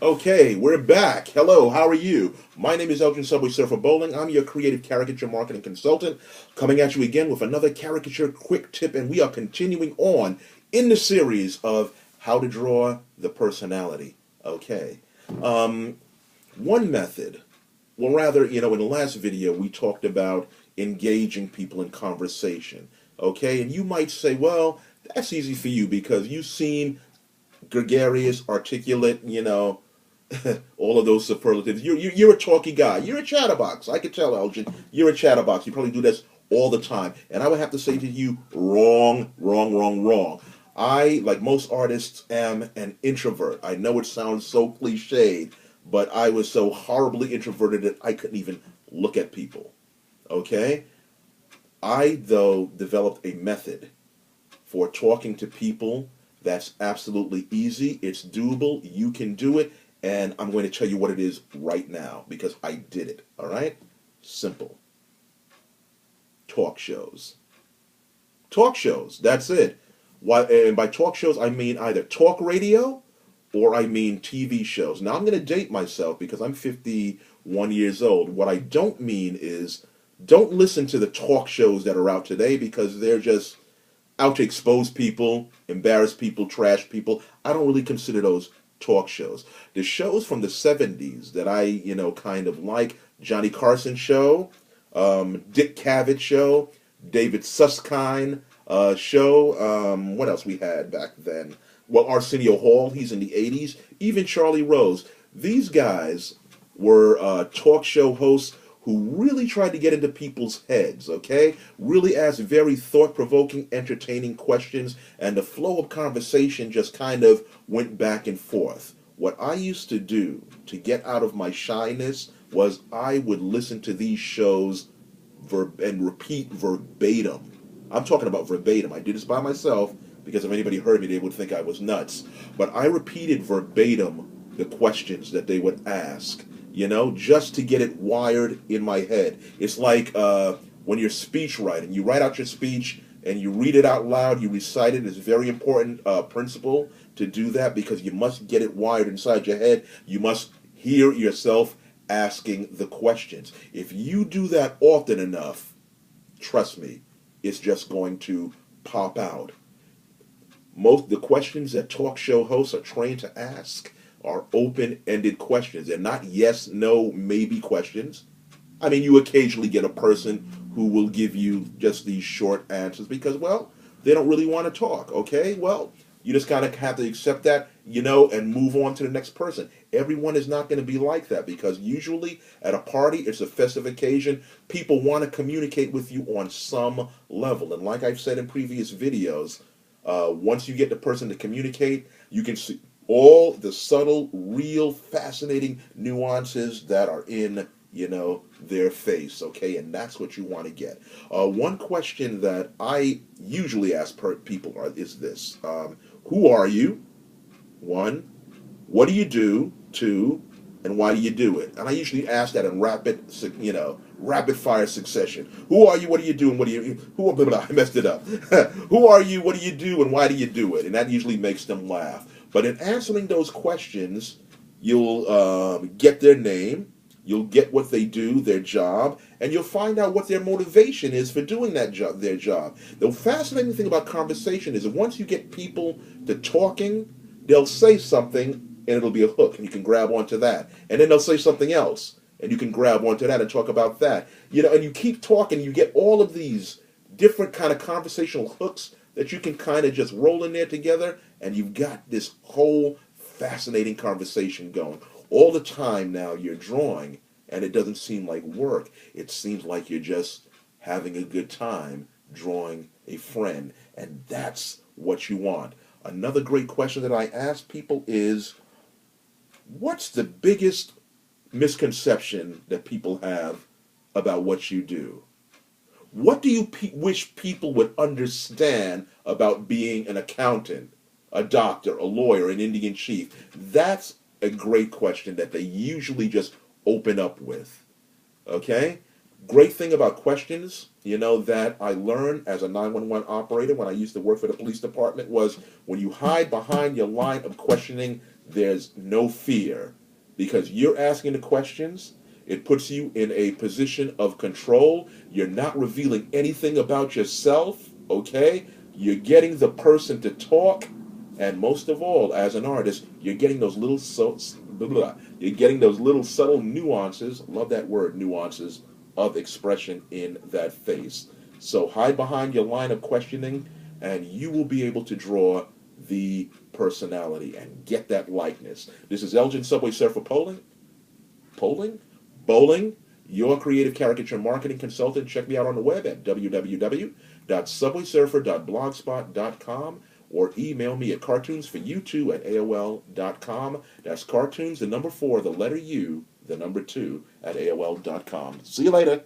Okay, we're back. Hello, how are you? My name is Elgin Subwaysurfer Bolling. I'm your creative caricature marketing consultant, coming at you again with another caricature quick tip, and we are continuing on in the series of how to draw the personality. Okay, one method, well, rather, in the last video we talked about engaging people in conversation. Okay, and you might say, well, that's easy for you because you seem gregarious, articulate, all of those superlatives. You're a talky guy. You're a chatterbox. I could tell, Elgin. You're a chatterbox. You probably do this all the time. And I would have to say to you, wrong, wrong, wrong, wrong. I, like most artists, am an introvert. I know it sounds so cliched, but I was so horribly introverted that I couldn't even look at people. Okay? I, though, developed a method for talking to people that's absolutely easy. It's doable. You can do it. And I'm going to tell you what it is right now because I did it. All right? Simple. Talk shows. Talk shows. That's it. And by talk shows, I mean either talk radio or I mean TV shows. Now, I'm going to date myself because I'm 51 years old. What I don't mean is don't listen to the talk shows that are out today because they're just out to expose people, embarrass people, trash people. I don't really consider those talk shows. The shows from the 70s that I, kind of like, Johnny Carson show, Dick Cavett show, David Susskind show, what else we had back then? Well, Arsenio Hall, he's in the 80s, even Charlie Rose. These guys were talk show hosts who really tried to get into people's heads, okay? Really asked very thought-provoking, entertaining questions, and the flow of conversation just kind of went back and forth. What I used to do to get out of my shyness was I would listen to these shows and repeat verbatim. I'm talking about verbatim. I did this by myself because if anybody heard me, they would think I was nuts. But I repeated verbatim the questions that they would ask, just to get it wired in my head. It's like when you're speech writing. You write out your speech and you read it out loud, you recite it. It's a very important principle to do that because you must get it wired inside your head. You must hear yourself asking the questions. If you do that often enough, trust me, it's just going to pop out. Most the questions that talk show hosts are trained to ask are open-ended questions. They're not yes, no, maybe questions. I mean, you occasionally get a person who will give you just these short answers because, well, they don't really want to talk, okay? Well, you just kind of have to accept that, and move on to the next person. Everyone is not going to be like that because usually at a party, it's a festive occasion. People want to communicate with you on some level. And like I've said in previous videos, once you get the person to communicate, you can see all the subtle, real, fascinating nuances that are in, their face, okay? And that's what you want to get. One question that I usually ask people is this. Who are you? One. What do you do? Two. And why do you do it? And I usually ask that in rapid fire succession. Who are you? What do you do? And what do you? Blah, blah, blah, I messed it up. Who are you? What do you do? And why do you do it? And that usually makes them laugh. But in answering those questions, you'll get their name, you'll get what they do, their job, and you'll find out what their motivation is for doing their job. The fascinating thing about conversation is that once you get people to talking, they'll say something and it'll be a hook, and you can grab onto that. And then they'll say something else, and you can grab onto that and talk about that. And you keep talking, you get all of these different kind of conversational hooks that you can kind of just roll in there together, and you've got this whole fascinating conversation going. All the time now you're drawing, and it doesn't seem like work. It seems like you're just having a good time drawing a friend, and that's what you want. Another great question that I ask people is, what's the biggest misconception that people have about what you do? What do you wish people would understand about being an accountant, a doctor, a lawyer, an Indian chief? That's a great question that they usually just open up with. Okay? Great thing about questions, that I learned as a 911 operator when I used to work for the police department was when you hide behind your line of questioning, there's no fear because you're asking the questions. It puts you in a position of control. You're not revealing anything about yourself, okay? You're getting the person to talk, and most of all, as an artist, you're getting those little you're getting those little subtle nuances. Love that word, nuances of expression in that face. So hide behind your line of questioning, and you will be able to draw the personality and get that likeness. This is Elgin Subwaysurfer Bolling, your creative caricature marketing consultant. Check me out on the web at www.subwaysurfer.blogspot.com or email me at cartoonsforyou2@aol.com. That's cartoons, the number 4, the letter U, the number 2 at aol.com. See you later.